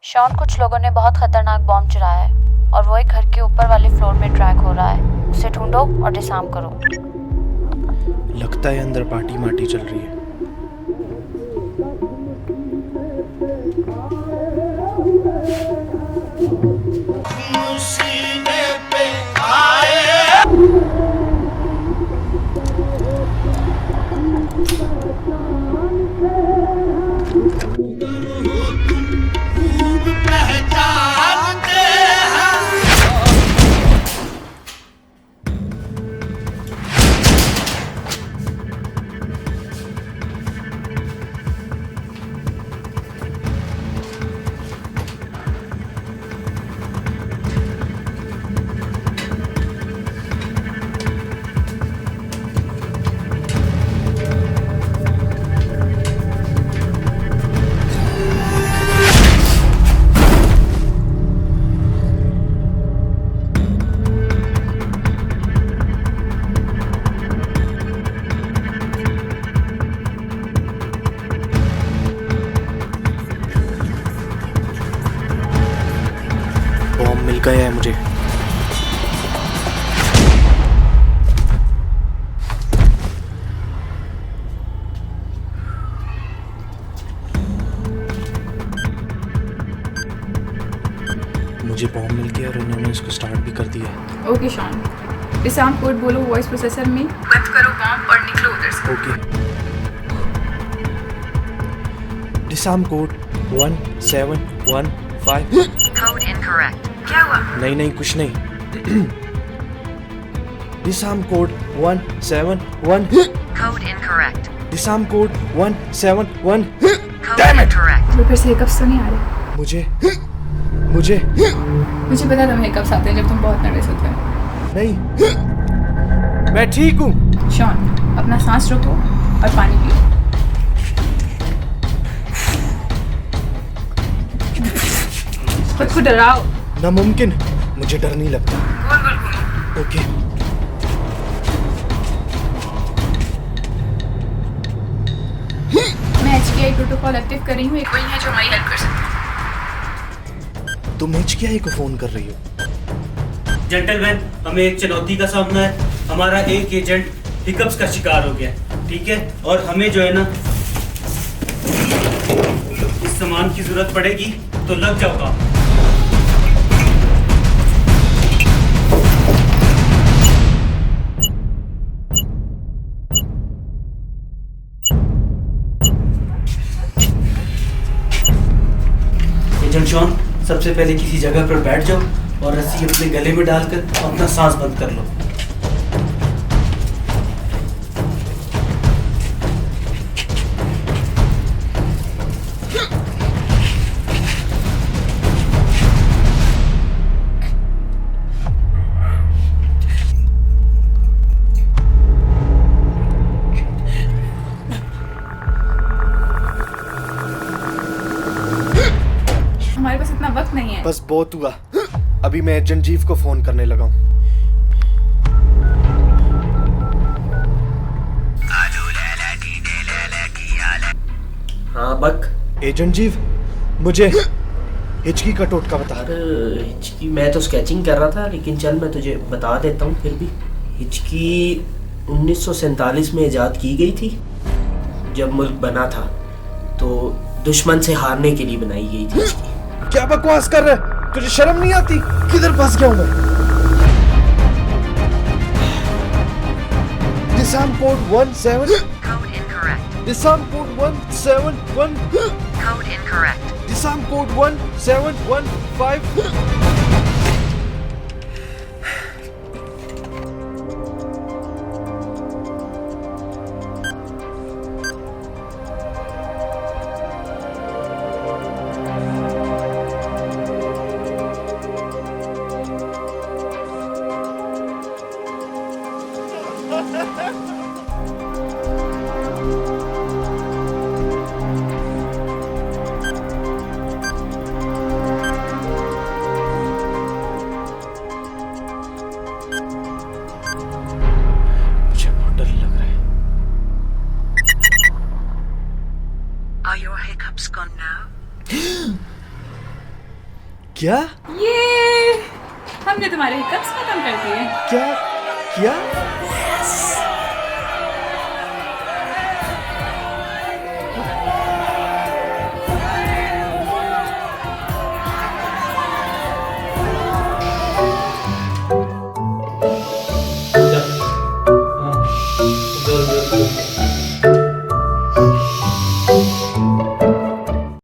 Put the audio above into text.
Shawn, कुछ लोगों ने बहुत खतरनाक बॉम्ब चुराया है और वो एक घर के ऊपर वाले फ्लोर में ट्रैक हो रहा है। उसे ढूंढो और डिसआर्म करो। लगता है अंदर पार्टी मार्टी चल रही है। बॉम्ब मिल गया है मुझे। मुझे बॉम्ब मिल गया और इन्होंने इसको स्टार्ट भी कर दिया। ओके शॉन, डिसआर्म कोड बोलो वॉइस प्रोसेसर में, बंद करो बॉम्ब और निकलो उधर से। Okay. Disarm code 1715। Code incorrect. क्या हुआ? नहीं कुछ नहीं। Disarm code 171। Code incorrect. Disarm code 171। Code Damn it! incorrect. तो फिर से हिकअप्स तो नहीं आ रहे? मुझे मुझे पता था हिकअप्स आते हैं जब तुम बहुत नर्वस होते हो। नहीं, मैं ठीक हूँ। शॉन, अपना सांस रोको और पानी पियो। खुद को डराओ। नामुमकिन, मुझे डर नहीं लगता। गोल गोल घूमो। ओके। मैं HKI प्रोटोकॉल एक्टिव कर रही हूँ, एक वही है जो हमारी हेल्प कर सकता है। तुम HKI को फोन कर रही हो? जेंटलमैन, हमें एक चुनौती का सामना है। हमारा एक एजेंट हिकअप्स का शिकार हो गया, ठीक है? और हमें जो है ना इस सामान की जरूरत पड़ेगी, तो लग जाओ काम। एजेंट शॉन, सबसे पहले किसी जगह पर बैठ जाओ और रस्सी अपने गले में डालकर अपना सांस बंद कर लो। हमारे पास इतना वक्त नहीं है। बस बहुत हुआ। अभी मैं एजेंट जीव को फोन करने लगा हूँ। हाँ बक। एजेंट जीव, मुझे हिचकी का टोटका बता। अरे हिचकी, मैं तो स्केचिंग कर रहा था, लेकिन चल मैं तुझे बता देता हूँ फिर भी। हिचकी 1947 में इजाद की गई थी, जब मुल्क बना था, तो दुश्मन से हारने के लिए बनाई गई थी हिचकी। क्या बकवास कर रहे है? तुझे शर्म नहीं आती? किधर फंस गया हूँ मैं? Disarm code 17। Code incorrect. Disarm code 171। Code incorrect. Disarm code 1715। मुझे बहुत डर लग रहा है। Are your hiccups gone now? क्या ये हमने तुम्हारे हिकअप्स खत्म कर दिए। क्या क्या